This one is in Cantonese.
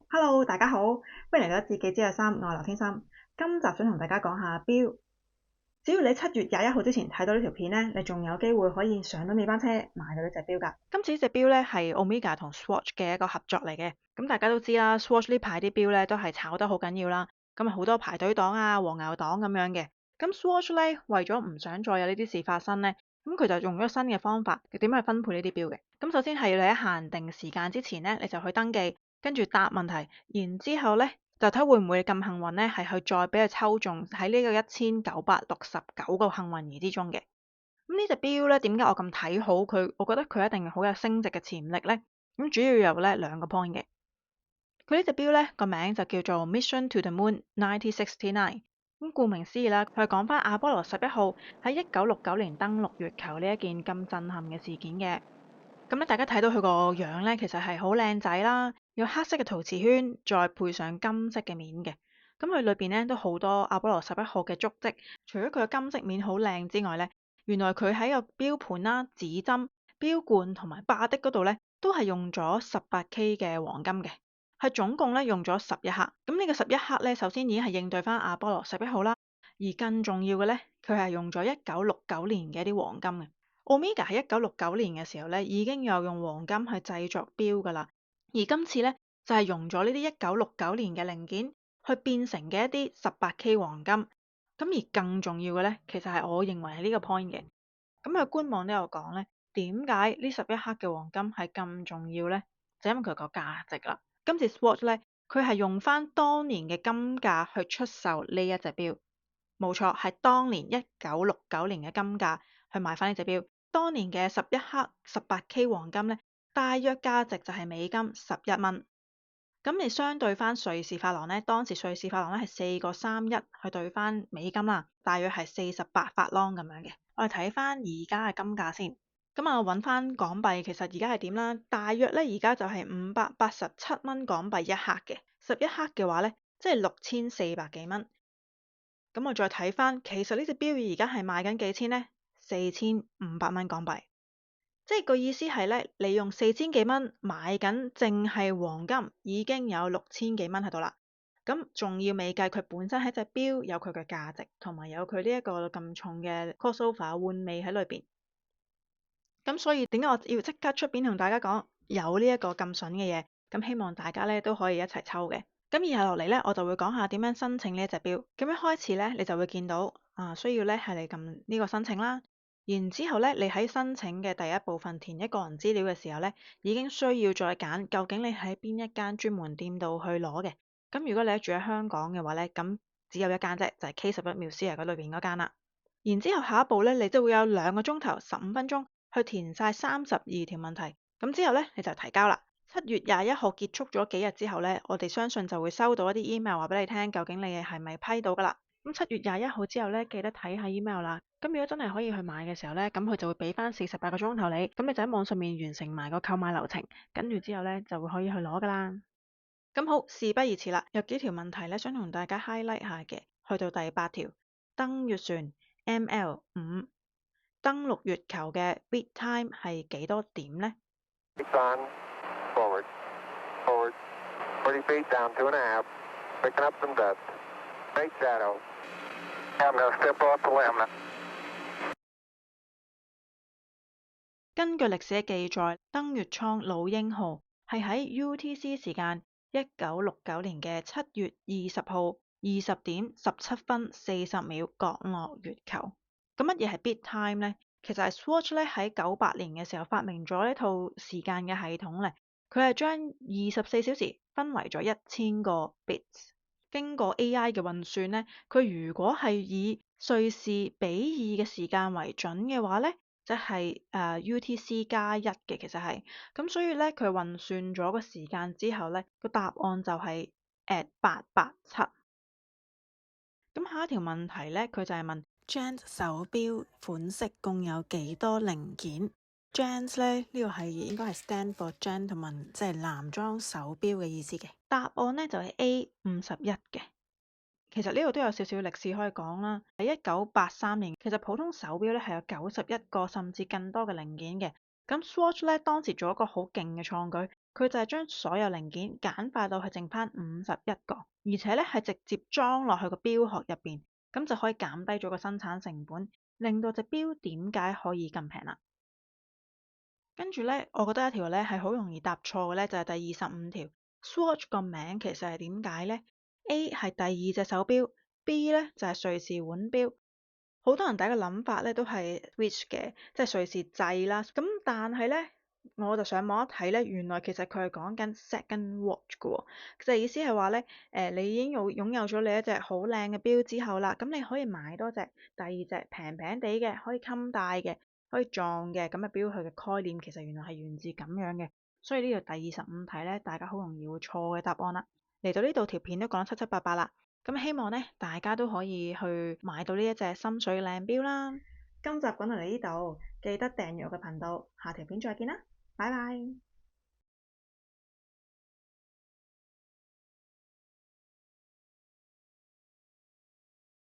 Hello，大家好，歡迎嚟到自己知嘅心，我係劉天心。今集想同大家講下錶。只要你7月21號之前睇到呢條片呢，你仲有機會可以上到尾班車買到呢隻錶㗎。今次呢隻錶呢係 Omega 同 Swatch 嘅一個合作嚟嘅。咁大家都知啦，Swatch 呢排啲錶呢都係炒得好緊要啦。咁好多排隊黨啊、黃牛黨咁樣嘅。咁 Swatch 呢為咗唔想再有呢啲事發生呢，咁佢就用咗新嘅方法，點樣去分配呢啲錶嘅。咁首先係要你喺限定時間之前呢，你就去登記。跟住答問題，然之後呢，就睇會唔會咁幸運呢，係去再俾佢抽中喺呢個1969個幸運兒之中嘅。咁呢隻錶呢，點解我咁睇好佢？我覺得佢一定好有升值嘅潛力呢。咁主要有呢兩個 point 嘅。佢呢隻錶呢個名就叫做 Mission to the Moon 1969。咁顧名思義啦，佢係講翻阿波羅11號喺1969年登陸月球呢一件咁震撼嘅事件嘅。咁咧，大家睇到佢個樣咧，其實係好靚仔啦，有黑色嘅陶瓷圈，再配上金色嘅面嘅。咁佢裏邊咧都好多阿波羅11號嘅足跡。除咗佢個金色面好靚之外咧，原來佢喺個錶盤啦、指針、錶冠同埋巴的嗰度咧，都係用咗18K 嘅黃金嘅，係總共咧用咗11克。咁呢個11克咧，首先已經係應對翻阿波羅11號啦，而更重要嘅咧，佢係用咗1969年嘅一啲黃金嘅。Omega 喺1969年嘅時候咧，已經有用黃金去製作錶㗎啦，而今次咧就係用咗呢啲1969年嘅零件去變成嘅一啲18K 黃金。咁而更重要嘅咧，其實係我認為係呢個 point 嘅。咁佢官網都有講咧，點解呢11克嘅黃金係咁重要咧？就因為佢個價值啦。今次 Swatch 咧，佢係用翻當年嘅金價去出售呢一隻錶，冇錯，係當年1969年嘅金價去買翻呢隻錶。當年嘅11克 18K 黃金咧，大約價值就係美金11蚊。咁你相對翻瑞士法郎咧，當時瑞士法郎咧係4.31去對翻美金啦，大約係48法郎咁樣嘅。我哋睇翻而家嘅金價先。咁啊，揾翻港幣，其實而家係點啦？大約咧而家就係587蚊港幣一克嘅，11克嘅話咧，即係6400幾蚊。咁我再睇翻，其實呢隻錶而家係賣緊幾錢呢？4500蚊港幣，即係個意思係咧，你用4000幾蚊買緊淨係黃金，已經有6000幾蚊喺度啦。咁仲要未計佢本身係隻錶有佢嘅價值，同埋有佢呢一個咁重嘅 crossover 換味喺裏邊。咁所以點解我要即刻出面同大家講有呢一個咁筍嘅嘢？咁希望大家咧都可以一齊抽嘅。咁以下落嚟咧，我就會講下點樣申請呢一隻錶。咁一開始咧，你就會見到需要咧係你撳呢個申請啦。然之後咧，你喺申請嘅第一部分填一個人資料嘅時候咧，已經需要再揀究竟你喺邊一間專門店度去攞嘅。咁如果你係住喺香港嘅話咧，咁只有一間啫，就係 K11 Musea 嗰裏邊嗰間啦。然之後下一步咧，你就會有2個鐘頭15分鐘去填晒32條問題。咁之後咧，你就提交啦。7月21號結束咗幾日之後咧，我哋相信就會收到一啲 email 話俾你聽，究竟你係咪批到㗎啦。咁7月21號之後咧，記得睇下 email 啦。咁如果真係可以去買嘅時候咧，咁佢就會俾翻48個鐘頭你，咁你就喺網上面完成埋個購買流程，跟住之後咧就會可以去攞㗎啦。咁好，事不宜遲啦，有幾條問題咧想同大家 highlight 下嘅。去到第8條，登月船 ML5 登陸月球嘅 bit time 係幾多點呢？ Forward, forward, 40 feet down, 2.5, picking up some dust. Base shadow. I'm going to step off the limb. 根據歷史嘅記載，登月艙老鷹號係喺 UTC 時間1969年嘅7月20號20點17分40秒降落月球。咁乜嘢係 bit time 呢？其實係 Swatch 咧喺98年嘅時候發明咗呢套時間嘅系統咧，佢係將24小時分為咗1000個 bits，經過 AI 嘅運算咧，佢如果係以瑞士比2嘅時間為準嘅話咧，即係UTC+1嘅，其實係咁，所以咧佢運算咗個時間之後咧，個答案就係 @887。咁下一條問題咧，佢就係問 Gent 手錶款式共有幾多零件？Gent 咧呢個係應該係 stand for gentleman，即係男裝手錶嘅意思嘅。答案咧就係 A51嘅。其實呢度都有少少歷史可以講啦。喺1983年，其實普通手錶咧係有91個甚至更多嘅零件嘅。咁 Swatch 咧當時做一個好勁嘅創舉，佢就係將所有零件簡化到係剩翻51個，而且咧係直接裝落去個錶殼入邊，咁就可以減低咗個生產成本，令到隻錶點解可以咁平啦。跟住咧，我覺得一條咧係好容易答錯嘅咧，就係第25條。Swatch 個名其實係點解咧？A 係第二隻手錶，B 咧就係瑞士腕錶。好多人第一個諗法咧都係 Swatch 嘅，即係瑞士製啦。咁但係咧，我就上網一睇咧，原來其實佢係講緊 second watch 嘅喎。就意思係話咧，你已經擁有咗你一隻好靚嘅錶之後啦，咁你可以買多隻第二隻平平地嘅，可以襟戴嘅，可以撞嘅咁嘅錶。佢嘅概念其實原來係源自咁樣嘅。所以呢條第25題咧，大家好容易會錯嘅答案啦。嚟到呢度條片都講得七七八八啦。咁希望咧，大家都可以去買到呢一隻心水靚錶啦。今集講到嚟呢度，記得訂閱我嘅頻道，下條片再見啦，拜拜。